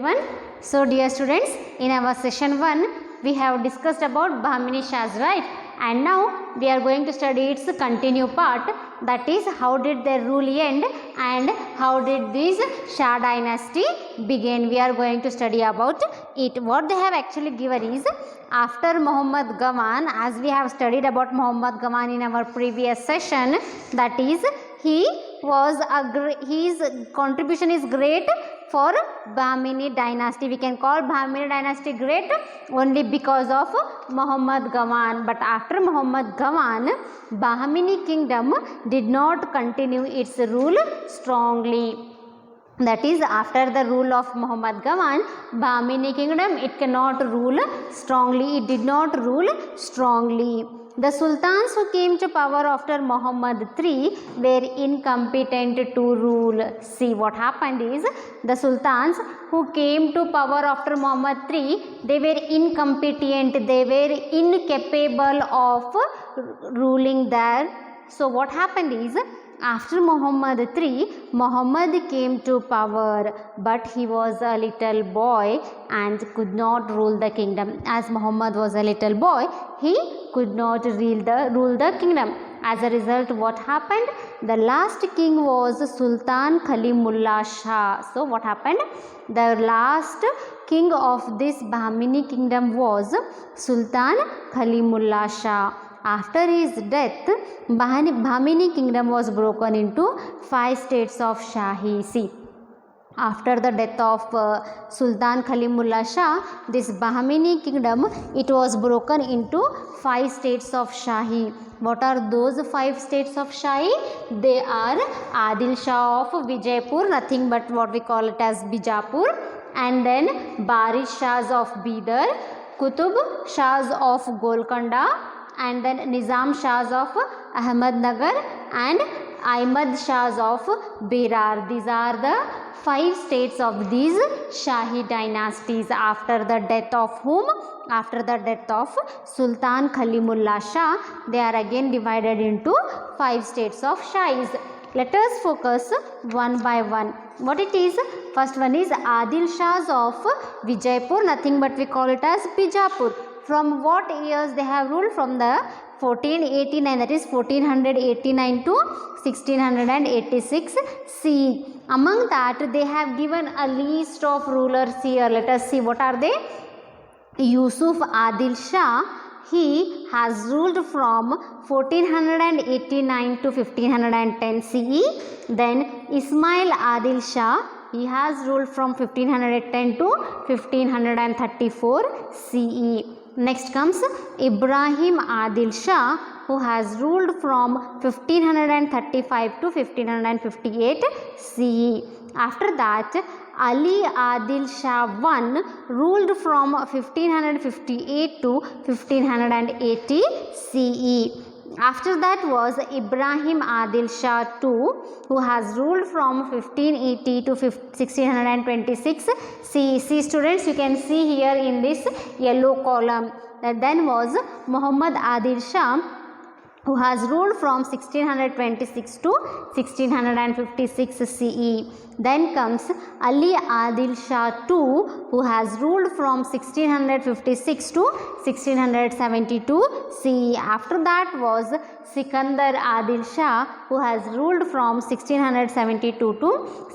everyone. So dear students, in our session 1 we have discussed about Bahmini Shahs, right? And now we are going to study its continue part, that is how did their rule end and how did this Shah dynasty begin. We are going to study about it. What they have actually given is, after Muhammad Gawan, as we have studied about Muhammad Gawan in our previous session, that is his contribution is great for Bahmini dynasty. We can call Bahmini dynasty great only because of Muhammad Gawan. But after Muhammad Gawan, Bahmini kingdom did not continue its rule strongly. That is, after the rule of Muhammad Gawan, Bahmini kingdom, it cannot rule strongly. It did not rule strongly. The sultans who came to power after Muhammad III were incompetent to rule. See, what happened is, the sultans who came to power after Muhammad III, they were incompetent, they were incapable of ruling there. So what happened is, after Muhammad III, Muhammad came to power, but he was a little boy and could not rule the kingdom. As Muhammad was a little boy, he could not rule the kingdom. As a result, what happened? The last king was Sultan Kalimullah Shah. So what happened? The last king of this Bahmini kingdom was Sultan Kalimullah Shah. After his death, Bahmini kingdom was broken into 5 states of Shahi. See, after the death of Sultan Kalimullah Shah, this Bahmini kingdom, it was broken into 5 states of Shahi. What are those 5 states of Shahi? They are Adil Shah of Vijaypur, nothing but what we call it as Bijapur, and then Baris Shahs of Bidar, Qutub Shahs of Golconda, and then Nizam Shahs of Ahmednagar and Ahmad Shahs of Berar. These are the 5 states of these Shahi dynasties. After the death of whom? After the death of Sultan Kalimullah Shah, they are again divided into 5 states of Shahis. Let us focus one by one. What it is? First one is Adil Shahs of Vijaypur, nothing but we call it as Bijapur. From what years they have ruled? From the 1489, that is 1489 to 1686 CE. Among that, they have given a list of rulers here. Let us see what are they. Yusuf Adil Shah, he has ruled from 1489 to 1510 CE. Then Ismail Adil Shah, he has ruled from 1510 to 1534 CE. Next comes Ibrahim Adil Shah, who has ruled from 1535 to 1558 CE. After that, Ali Adil Shah I ruled from 1558 to 1580 CE. After that was Ibrahim Adil Shah II, who has ruled from 1580 to 1626 CE. See students, you can see here in this yellow column. Then was Muhammad Adil Shah, who has ruled from 1626 to 1656 CE. Then comes Ali Adil Shah II, who has ruled from 1656 to 1672 CE. After that was Sikandar Adil Shah, who has ruled from 1672 to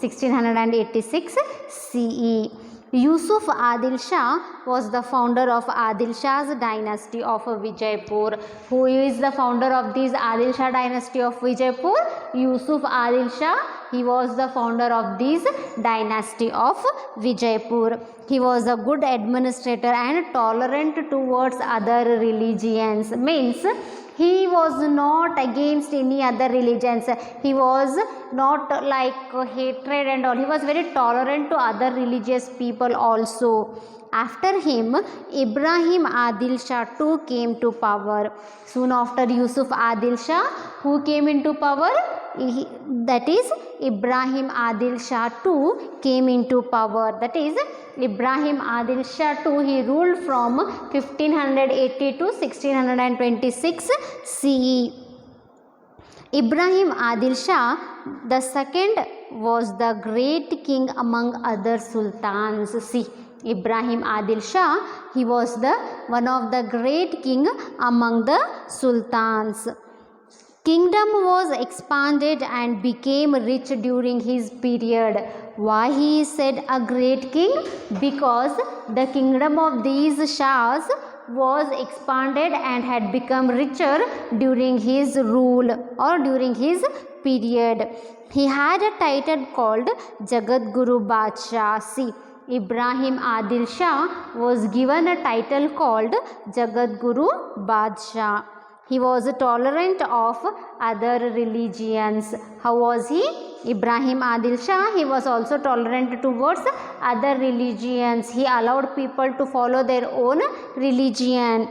1686 CE. Yusuf Adil Shah was the founder of Adil Shah's dynasty of Vijaypur. Who is the founder of this Adil Shah dynasty of Vijaypur? Yusuf Adil Shah. He was the founder of this dynasty of Vijaypur. He was a good administrator and tolerant towards other religions. Means he was not against any other religions. He was not like hatred and all. He was very tolerant to other religious people also. After him, Ibrahim Adil Shah II came to power. Soon after Yusuf Adil Shah, who came into power? That is Ibrahim Adil Shah II came into power. That is Ibrahim Adil Shah II, he ruled from 1580 to 1626 CE. Ibrahim Adil Shah, the second was the great king among other sultans. See, Ibrahim Adil Shah, he was the one of the great king among the sultans. Kingdom was expanded and became rich during his period. Why he is said a great king? Because the kingdom of these Shahs was expanded and had become richer during his rule or during his period. He had a title called Jagat Guru Badshah. See, Ibrahim Adil Shah was given a title called Jagat Guru Badshah. He was tolerant of other religions. How was he? Ibrahim Adil Shah, he was also tolerant towards other religions. He allowed people to follow their own religion.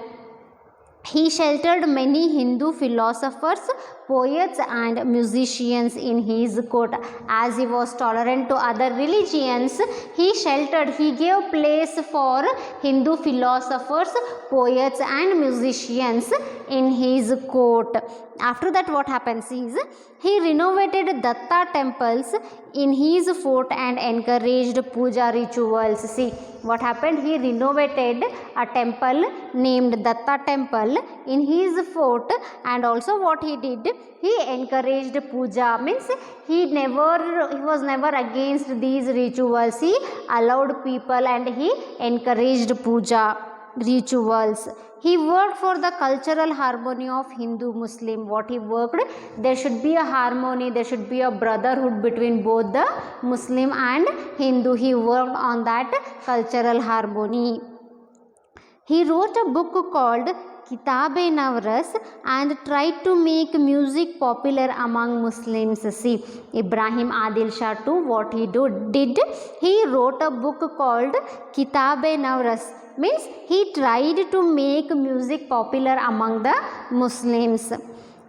He sheltered many Hindu philosophers, poets and musicians in his court. As he was tolerant to other religions, he gave place for Hindu philosophers, poets and musicians in his court. After that, what happens is, he renovated Datta temples in his fort and encouraged puja rituals. See, what happened? He renovated a temple named Datta temple in his fort, and also what he did, he encouraged puja. Means he was never against these rituals. He allowed people and he encouraged puja rituals. He worked for the cultural harmony of Hindu-Muslim. What he worked? There should be a harmony, there should be a brotherhood between both the Muslim and Hindu. He worked on that cultural harmony. He wrote a book called Kitab-e-Navras and tried to make music popular among Muslims. See, Ibrahim Adil Shah too, what he did, he wrote a book called Kitab-e-Navras. Means he tried to make music popular among the Muslims.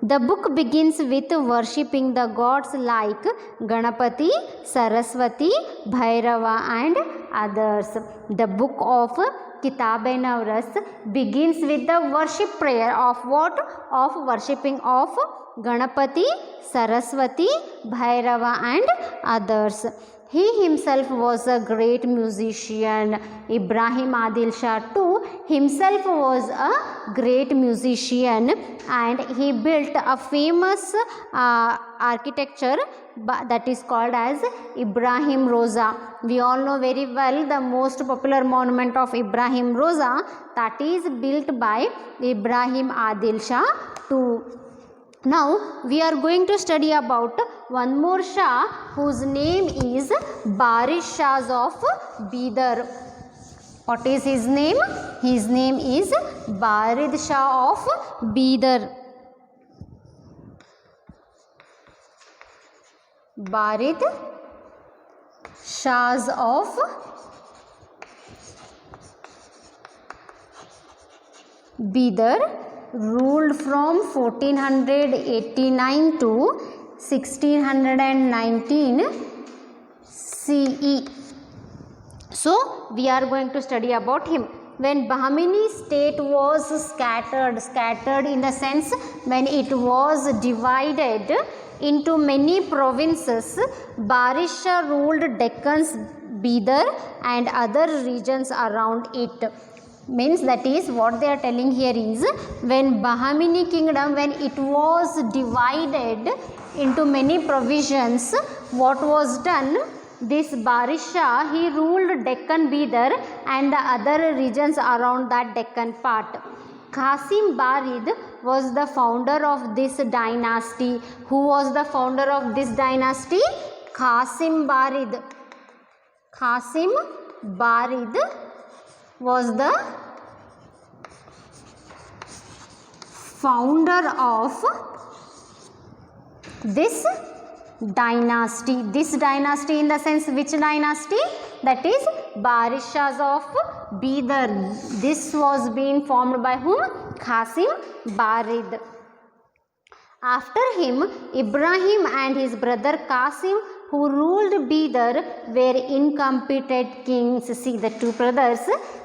The book begins with worshipping the gods like Ganapati, Saraswati, Bhairava and others. The book of Kitab-e-Navras begins with the worship prayer of what? Of worshipping of Ganapati, Saraswati, Bhairava and others. He himself was a great musician. Ibrahim Adil Shah too himself was a great musician, and he built a famous architecture that is called as Ibrahim Roza. We all know very well the most popular monument of Ibrahim Roza, that is built by Ibrahim Adil Shah too. Now we are going to study about one more Shah whose name is Baris Shahs of Bidar. What is his name? His name is Barid Shah of Bidar. Barid Shahs of Bidar ruled from 1489 to 1619 CE. So we are going to study about him. When Bahmani state was scattered in the sense when it was divided into many provinces, Baris Shah ruled Deccan's Bidar and other regions around it. Means that is what they are telling here is, when Bahmani kingdom, when it was divided into many provisions, what was done? This Baris Shah, he ruled Deccan Bidar and the other regions around that Deccan part. Qasim Barid was the founder of this dynasty. Who was the founder of this dynasty? Qasim Barid. Qasim Barid was the founder of this dynasty. This dynasty in the sense which dynasty? That is Baris Shahs of Bidar. This was being formed by whom? Qasim Barid. After him, Ibrahim and his brother Qasim who ruled Bidar were incompetent kings. See, the two brothers,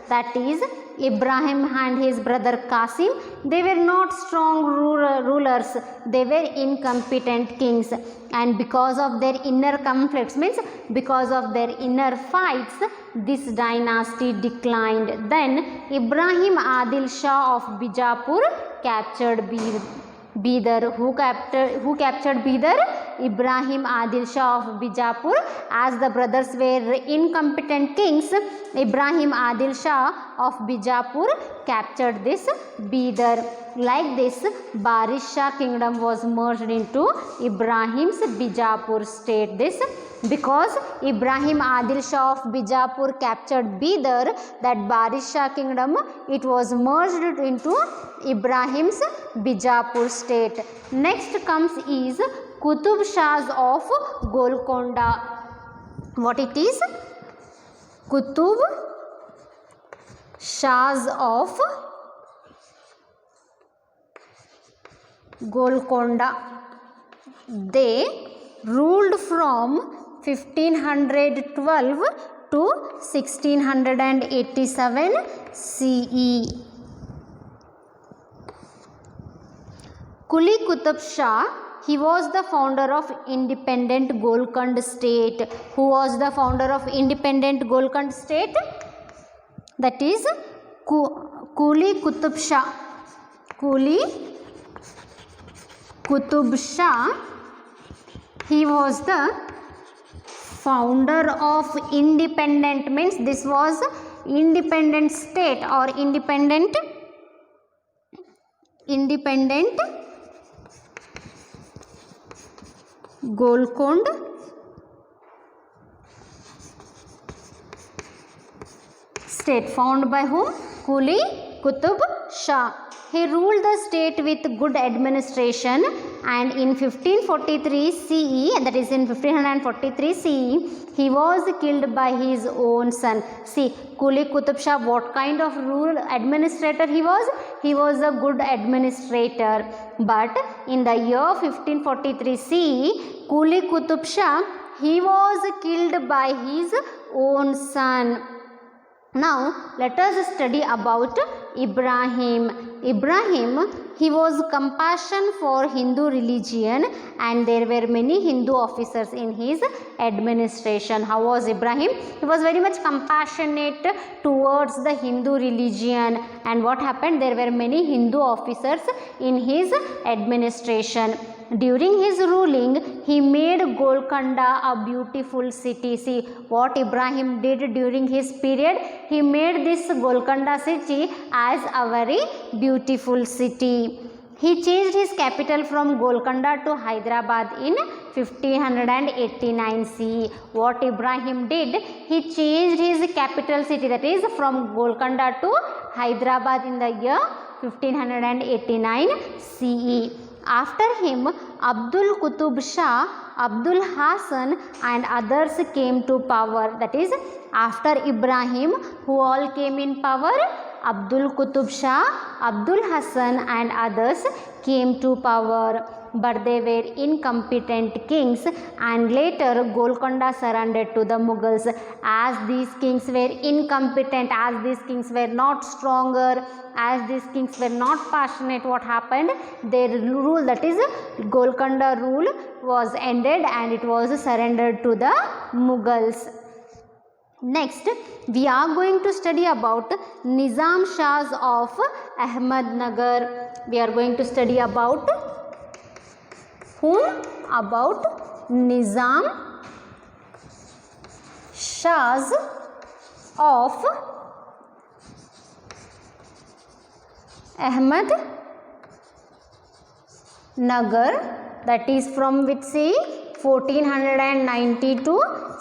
that is Ibrahim and his brother Qasim, they were not strong rulers, they were incompetent kings, and because of their inner conflicts, means because of their inner fights, this dynasty declined. Then Ibrahim Adil Shah of Bijapur captured Bidar. Who captured Bidar? Ibrahim Adil Shah of Bijapur. As the brothers were incompetent kings, Ibrahim Adil Shah of Bijapur captured this Bidar. Like this, Barish Shah kingdom was merged into Ibrahim's Bijapur state. This because Ibrahim Adil Shah of Bijapur captured Bidar, that Barish Shah kingdom, it was merged into Ibrahim's Bijapur state. Next comes is Qutub Shahs of Golconda. What it is? Qutub Shahs of Golconda. They ruled from 1512 to 1687 CE. Quli Qutub Shah, he was the founder of independent Golkand state. Who was the founder of independent Golkand state? That is Quli Qutub Shah. Quli Qutub Shah, he was the founder of independent, means this was independent state or independent Golkand state, founded by whom? Quli Qutub Shah. He ruled the state with good administration, and in 1543 CE, that is in 1543 CE, he was killed by his own son. See, Quli Qutub Shah, what kind of rule administrator he was? He was a good administrator. But in the year 1543 CE, Quli Qutub Shah, he was killed by his own son. Now, let us study about Ibrahim. Ibrahim, he was compassion for Hindu religion, and there were many Hindu officers in his administration. How was Ibrahim? He was very much compassionate towards the Hindu religion, and what happened? There were many Hindu officers in his administration. During his ruling, he made Golconda a beautiful city. See what Ibrahim did during his period. He made this Golconda city as a very beautiful city. He changed his capital from Golconda to Hyderabad in 1589 CE. What Ibrahim did? He changed his capital city, that is from Golconda to Hyderabad in the year 1589 CE. After him, Abdul Qutub Shah, Abdul Hasan and others came to power. That is, after Ibrahim, who all came in power? Abdul Qutub Shah, Abdul Hasan and others came to power. But they were incompetent kings, and later Golconda surrendered to the Mughals. As these kings were incompetent, as these kings were not stronger, as these kings were not passionate, what happened? Their rule, that is Golconda rule, was ended and it was surrendered to the Mughals. Next, we are going to study about Nizam Shahs of Ahmednagar. We are going to study about whom? About Nizam Shahs of Ahmednagar, that is from which say 1490 to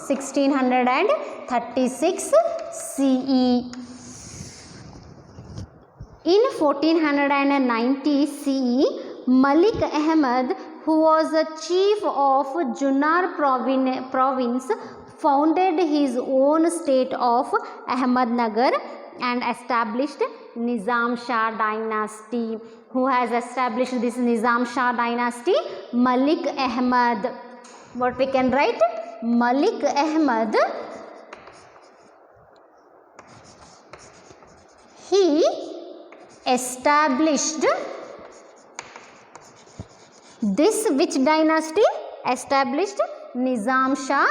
1636 CE. In 1490 CE, Malik Ahmed, who was the chief of Junnar province, founded his own state of Ahmednagar and established Nizam Shah dynasty. Who has established this Nizam Shah dynasty? Malik Ahmed. What we can write? Malik Ahmad, he established this which dynasty? Established Nizam Shah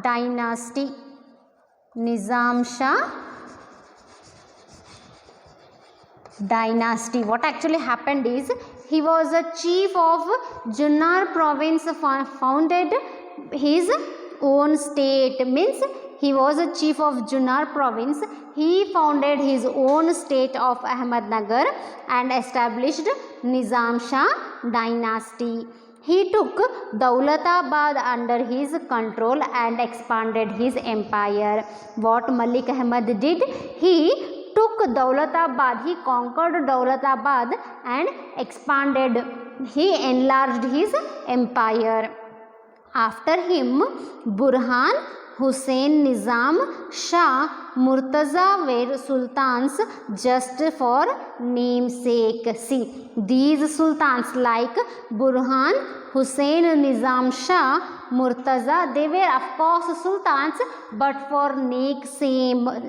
dynasty. Nizam Shah dynasty. What actually happened is, he was a chief of Junnar province, founded his own state. Means he was a chief of Junnar province. He founded his own state of Ahmednagar and established Nizam Shah dynasty. He took Daulatabad under his control and expanded his empire. What Malik Ahmad did? He took Daulatabad, he conquered Daulatabad and expanded, he enlarged his empire. After him, Burhan, Hussain, Nizam, Shah, Murtaza were sultans just for namesake. See, these sultans like Burhan, Hussain, Nizam, Shah, Murtaza, they were of course sultans, but for namesake.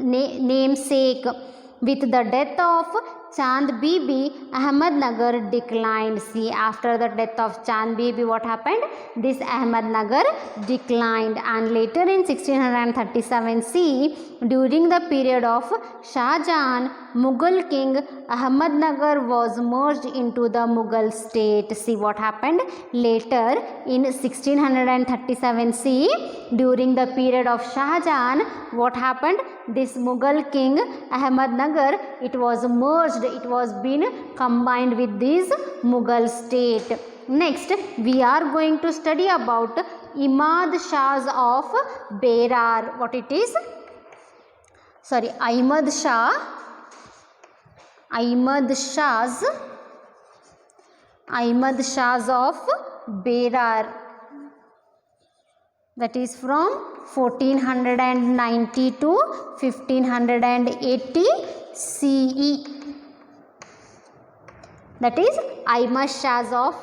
With the death of Chand Bibi, Ahmednagar declined. See, after the death of Chand Bibi, what happened? This Ahmednagar declined, and later in 1637 C, during the period of Shah Jahan, Mughal king, Ahmednagar was merged into the Mughal state. See what happened? Later in 1637 C, during the period of Shah Jahan, what happened? This Mughal king, Ahmednagar, it was merged, it was been combined with this Mughal state. Next, we are going to study about Imad Shahs of Berar. What it is? Sorry, Ahmad Shahs of Berar. That is from 1490 to 1580 CE. That is Ahmad Shahs of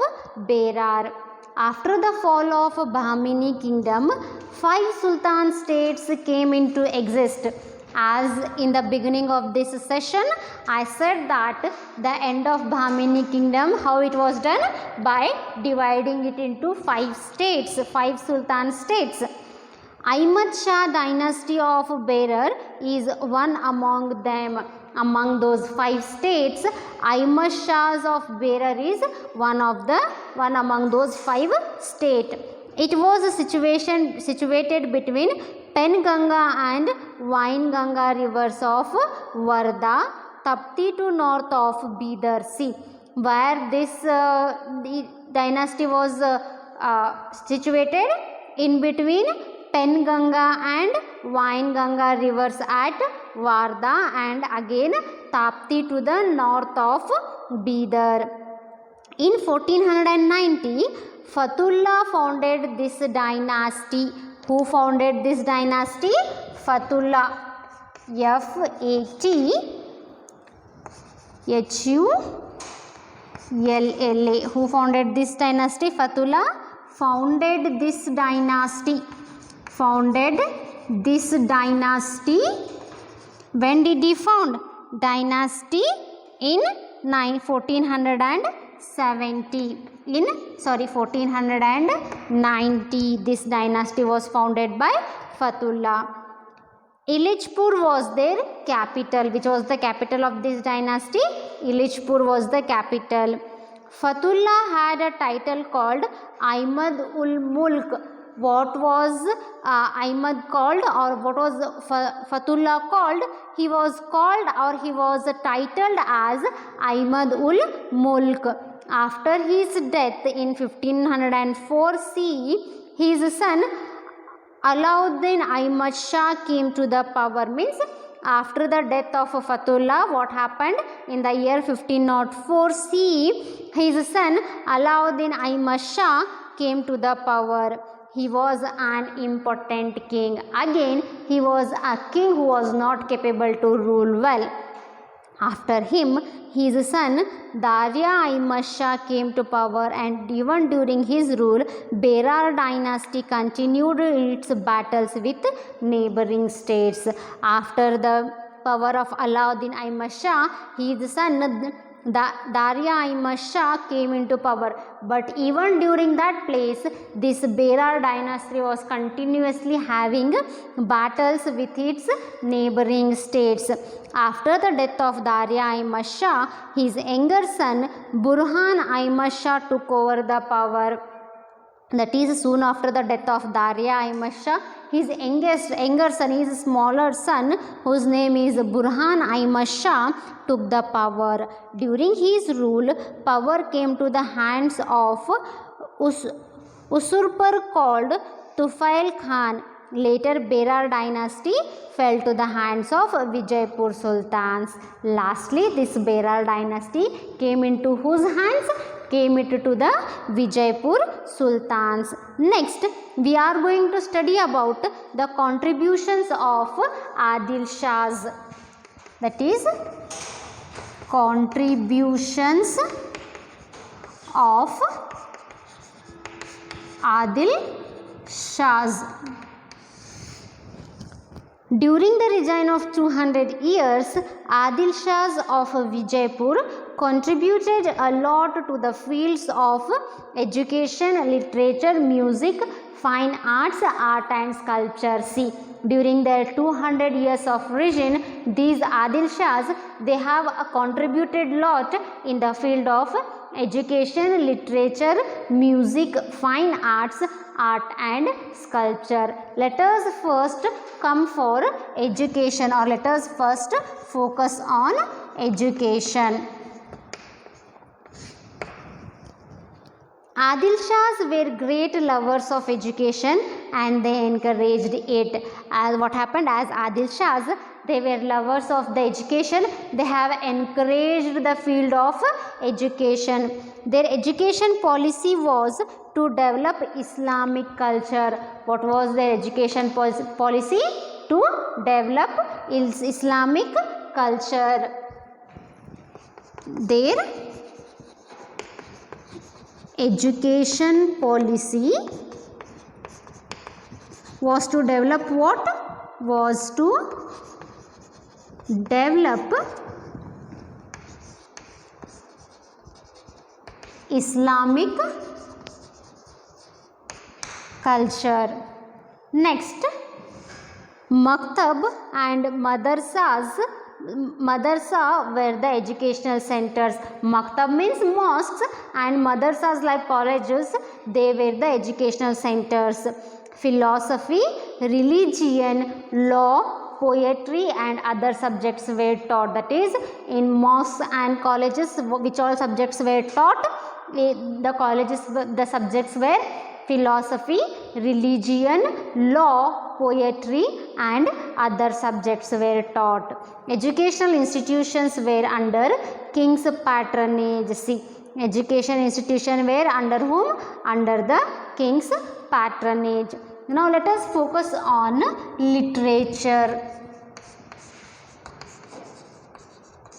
Berar. After the fall of Bahmani kingdom, 5 sultan states came into existence. As in the beginning of this session, I said that the end of Bahmani kingdom, how it was done? By dividing it into 5 states, 5 sultan states. Ahmad Shah dynasty of Berar is one among them. Among those 5 states, Ahmad Shahs of Berar is one among those 5 states. It was situated between Penganga and Wainganga rivers of Warda, Tapti to north of Bidar. See, where this dynasty was situated? In between Penganga and Wainganga rivers at Warda, and again Tapti to the north of Bidar. In 1490, Fatullah founded this dynasty. Who founded this dynasty? Fatullah. F-A-T-H-U-L-L-A. Who founded this dynasty? Fatullah founded this dynasty. When did he found dynasty? In 1490. This dynasty was founded by Fatullah. Ilichpur was their capital. Which was the capital of this dynasty? Ilichpur was the capital. Fatullah had a title called Ahmad ul Mulk. What was Ahmad called, or what was Fatullah called? He was titled as Ahmad ul Mulk. After his death in 1504 CE, his son Alauddin Ahmad Shah came to the power. Means after the death of Fatullah, what happened? In the year 1504 CE, his son Alauddin Ahmad Shah came to the power. He was an impotent king. Again, he was a king who was not capable to rule well. After him, his son Darya Ahmad Shah came to power, and even during his rule, Berar dynasty continued its battles with neighboring states. After the power of Alauddin Ahmad Shah, his son Darya Ahmad Shah came into power, but even during that place, this Berar dynasty was continuously having battles with its neighboring states. After the death of Darya Ahmad Shah, his younger son Burhan Ahmad Shah took over the power. That is, soon after the death of Darya Ahmad Shah, his younger son, his smaller son, whose name is Burhan Ahmad Shah, took the power. During his rule, power came to the hands of usurper called Tufail Khan. Later, Berar dynasty fell to the hands of Vijaypur sultans. Lastly, this Berar dynasty came into whose hands? Came into the Vijaypur sultans. Next, we are going to study about the contributions of Adil Shahs. That is, contributions of Adil Shahs. During the reign of 200 years, Adil Shahs of Vijaypur contributed a lot to the fields of education, literature, music, fine arts, art and sculpture. See, during their 200 years of reign, these Adil Shahs, they have contributed lot in the field of education, literature, music, fine arts, art and sculpture. Let us first come for education, or let us first focus on education. Adil Shahs were great lovers of education and they encouraged it. As what happened, as Adil Shahs, they were lovers of the education. They have encouraged the field of education. Their education policy was to develop Islamic culture. What was their education policy? To develop Islamic culture. Their education policy was to develop what? Was to develop Islamic culture. Next, Maktab and Madrasas. Madrasa were the educational centers. Maktab means mosques and madrasas like colleges, they were the educational centers. Philosophy, religion, law, poetry and other subjects were taught. That is, in mosques and colleges, which all subjects were taught? The colleges, the subjects were philosophy, religion, law, poetry and other subjects were taught. Educational institutions were under king's patronage. See, education institutions were under whom? Under the king's patronage. Now let us focus on literature.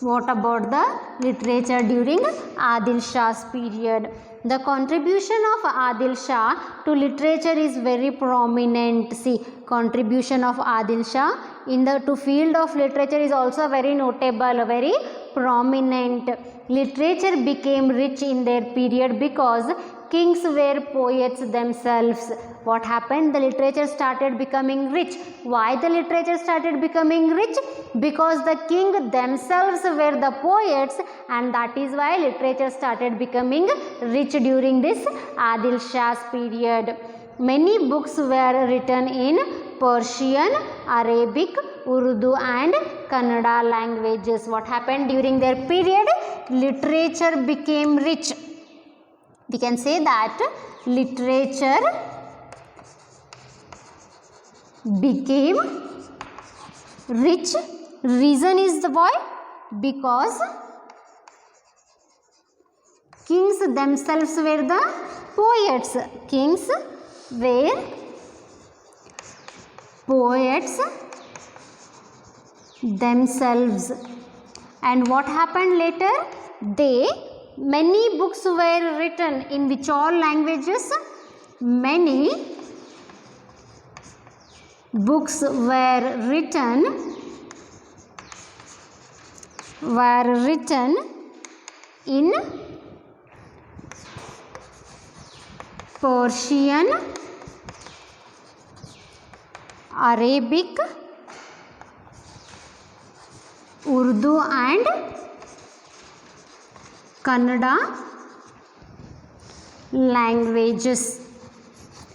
What about the literature during Adil Shah's period? The contribution of Adil Shah to literature is very prominent. See, contribution of Adil Shah in the field of literature is also very notable, very prominent. Literature became rich in their period because kings were poets themselves. What happened? The literature started becoming rich. Why the literature started becoming rich? Because the king themselves were the poets, and that is why literature started becoming rich during this Adil Shah's period. Many books were written in Persian, Arabic, Urdu and Kannada languages. What happened during their period? Literature became rich. We can say that literature became rich. Reason is the why? Because kings themselves were the poets. Kings were poets themselves. And what happened later? Many books were written in which all languages? Many books were written in Persian, Arabic, Urdu and Kannada languages.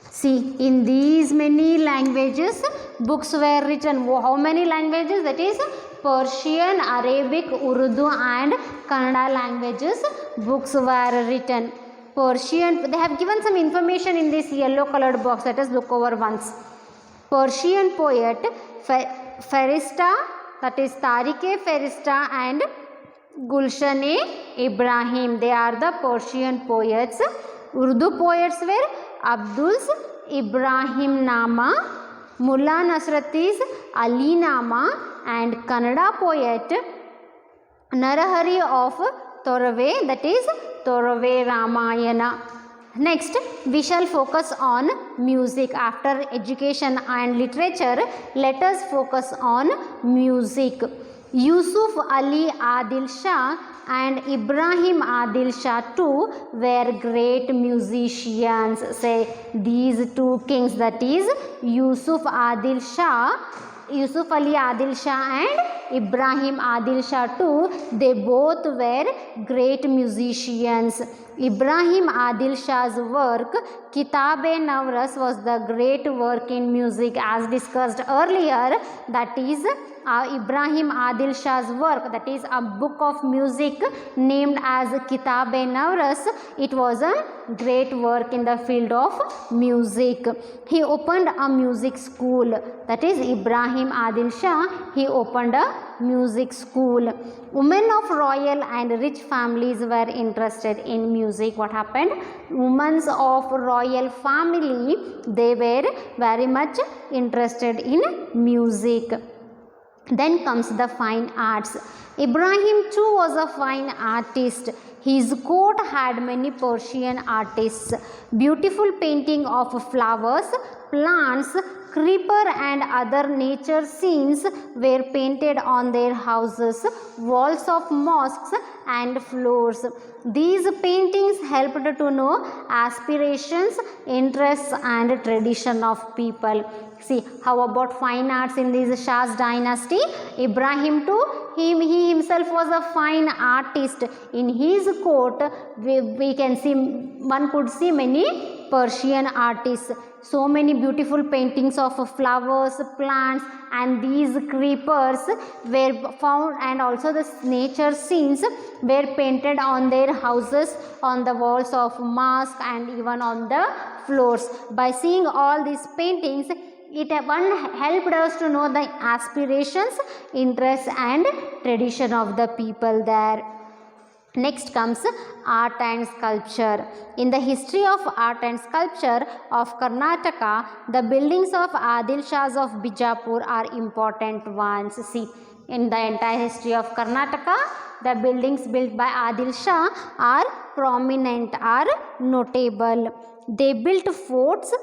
See, in these many languages books were written. How many languages? That is Persian, Arabic, Urdu and Kannada languages books were written. Persian, they have given some information in this yellow colored box. Let us look over once. Persian poet Ferista, that is Tariq Ferista and Gulshan Ibrahim, they are the Persian poets. Urdu poets were Abdul's Ibrahim Nama, Mullah Nasrati's Ali Nama and Kannada poet Narahari of Torave, that is Torave Ramayana. Next, we shall focus on music. After education and literature, let us focus on music. Yusuf Ali Adil Shah and Ibrahim Adil Shah too were great musicians. Say these two kings, that is Yusuf Ali Adil Shah and Ibrahim Adil Shah too, they both were great musicians. Ibrahim Adil Shah's work Kitab-e-Navras was the great work in music, as discussed earlier. That is Ibrahim Adil Shah's work, that is a book of music named as Kitab-e-Navras. It was a great work in the field of music. He opened a music school, that is Ibrahim Adil Shah, he opened a music school. Women of royal and rich families were interested in music. What happened? Women of royal family, they were very much interested in music. Then comes the fine arts. Ibrahim too was a fine artist. His court had many Persian artists. Beautiful painting of flowers, plants, creeper and other nature scenes were painted on their houses, walls of mosques and floors. These paintings helped to know aspirations, interests and tradition of people. See, how about fine arts in this Shah's dynasty? Ibrahim too, he himself was a fine artist. In his court, we can see, one could see many Persian artists. So many beautiful paintings of flowers, plants and these creepers were found, and also the nature scenes were painted on their houses, on the walls of mosque and even on the floors. By seeing all these paintings, it helped us to know the aspirations, interests and tradition of the people there. Next comes art and sculpture. In the history of art and sculpture of Karnataka, the buildings of Adil Shahs of Bijapur are important ones. See, in the entire history of Karnataka, the buildings built by Adil Shah are prominent, are notable. They built forts,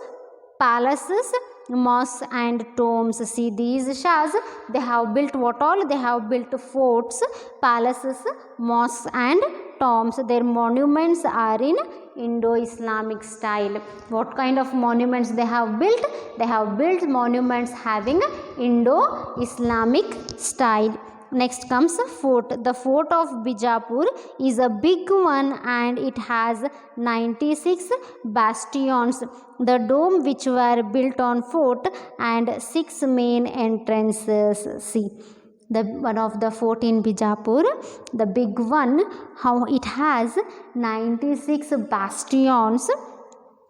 palaces, mosques and tombs. See, these Shahs, they have built what all? They have built forts, palaces, mosques and tombs. Their monuments are in Indo-Islamic style. What kind of monuments they have built? They have built monuments having Indo-Islamic style. Next comes a fort. The fort of Bijapur is a big one and it has 96 bastions. The dome which were built on fort and 6 main entrances. See, the one of the fort in Bijapur, the big one, how it has 96 bastions.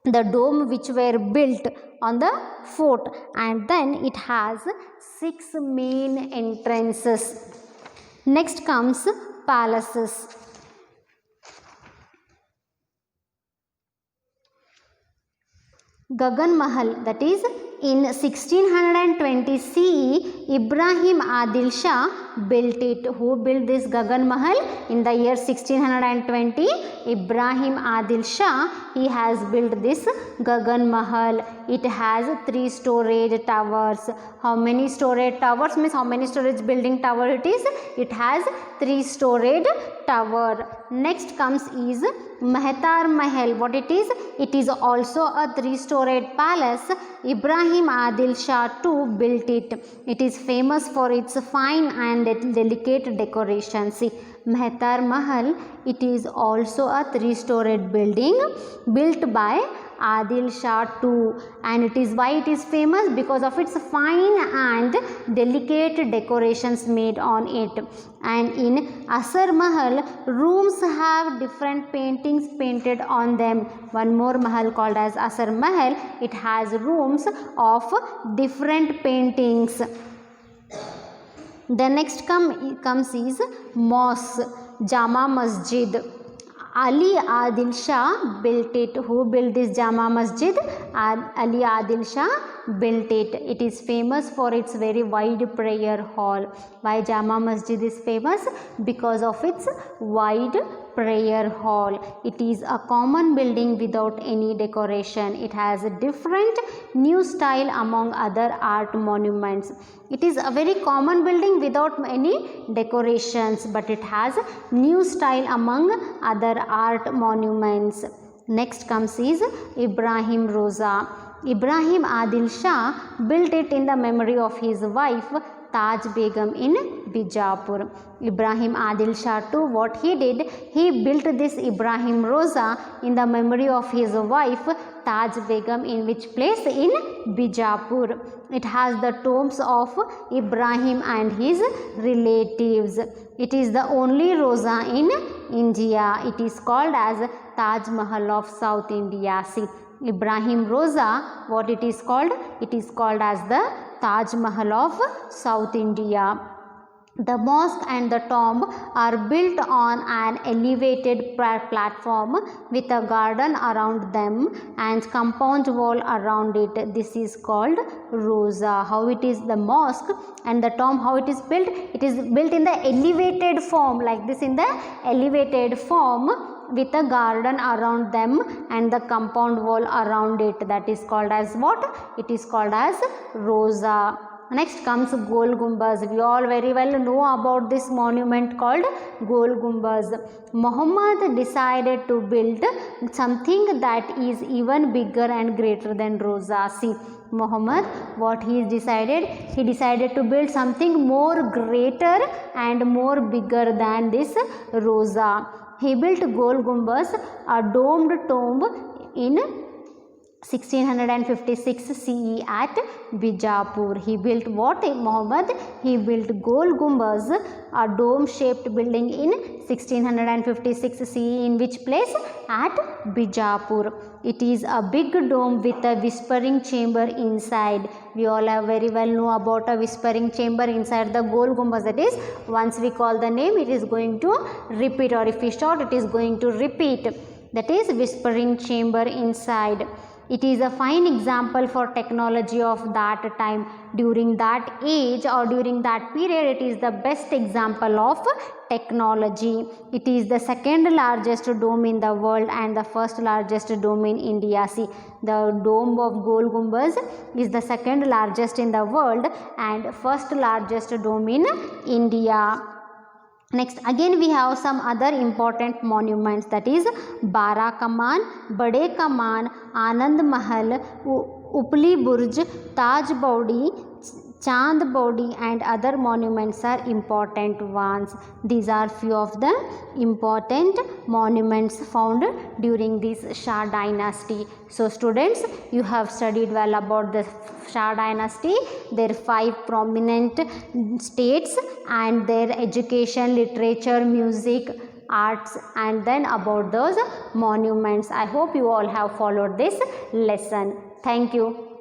The dome which were built on the fort, and then it has 6 main entrances. Next comes palaces. Gagan Mahal, that is in 1620 CE, Ibrahim Adil Shah built it. Who built this Gagan Mahal? In the year 1620, Ibrahim Adil Shah, he has built this Gagan Mahal. It has 3 storage towers. How many storage towers means how many storage building tower it is? It has 3 storage tower. Next comes is Mehtar Mahal. What it is? It is also a 3-storied palace. Ibrahim Adil Shah too built it. It is famous for its fine and delicate decoration. See, Mehtar Mahal, it is also a 3-storied building built by Adil Shah too, and it is why it is famous because of its fine and delicate decorations made on it. And in Asar Mahal, rooms have different paintings painted on them. One more Mahal called as Asar Mahal, it has rooms of different paintings. The next comes is mosque, Jama Masjid. Ali Adil Shah built it. Who built this Jama Masjid? Ali Adil Shah built it. It is famous for its very wide prayer hall. Why Jama Masjid is famous? Because of its wide prayer hall. It is a common building without any decoration. It has a different new style among other art monuments. It is a very common building without any decorations, but it has new style among other art monuments. Next comes is Ibrahim Roza. Ibrahim Adil Shah built it in the memory of his wife Taj Begum in Bijapur. Ibrahim Adil Shah too, what he did, he built this Ibrahim Roza in the memory of his wife Taj Begum. In which place? In Bijapur. It has the tombs of Ibrahim and his relatives. It is the only Roza in India. It is called as Taj Mahal of South India. See, Ibrahim Roza, what it is called? It is called as the Taj Mahal of South India. The mosque and the tomb are built on an elevated platform with a garden around them and compound wall around it. This is called Roza. How it is the mosque and the tomb, how it is built? It is built in the elevated form, like this, in the elevated form with a garden around them and the compound wall around it. That is called as what? It is called as Roza. Next comes Gol Gumbaz. We all very well know about this monument called Gol Gumbaz. Muhammad decided to build something that is even bigger and greater than Roza. See, Muhammad, what he decided? He decided to build something more greater and more bigger than this Roza. He built Gol Gumbaz, a domed tomb, in 1656 CE at Bijapur. He built what? Muhammad? He built Gol Gumbaz, a dome-shaped building in 1656 CE. In which place? At Bijapur. It is a big dome with a whispering chamber inside. We all have very well know about a whispering chamber inside the Gol Gumbaz. That is, once we call the name, it is going to repeat, or if we shout, it is going to repeat. That is whispering chamber inside. It is a fine example for technology of that time. During that age or during that period, it is the best example of technology. It is the second largest dome in the world and the first largest dome in India. See, the dome of Gol Gumbaz is the second largest in the world and first largest dome in India. Next, again we have some other important monuments, that is Bara Kaman, Bade Kaman, Anand Mahal, Upli Burj, Taj Baudi, Chand Baudi, and other monuments are important ones. These are few of the important monuments found during this Shah dynasty. So students, you have studied well about the Shah dynasty, their 5 prominent states and their education, literature, music, arts, and then about those monuments. I hope you all have followed this lesson. Thank you.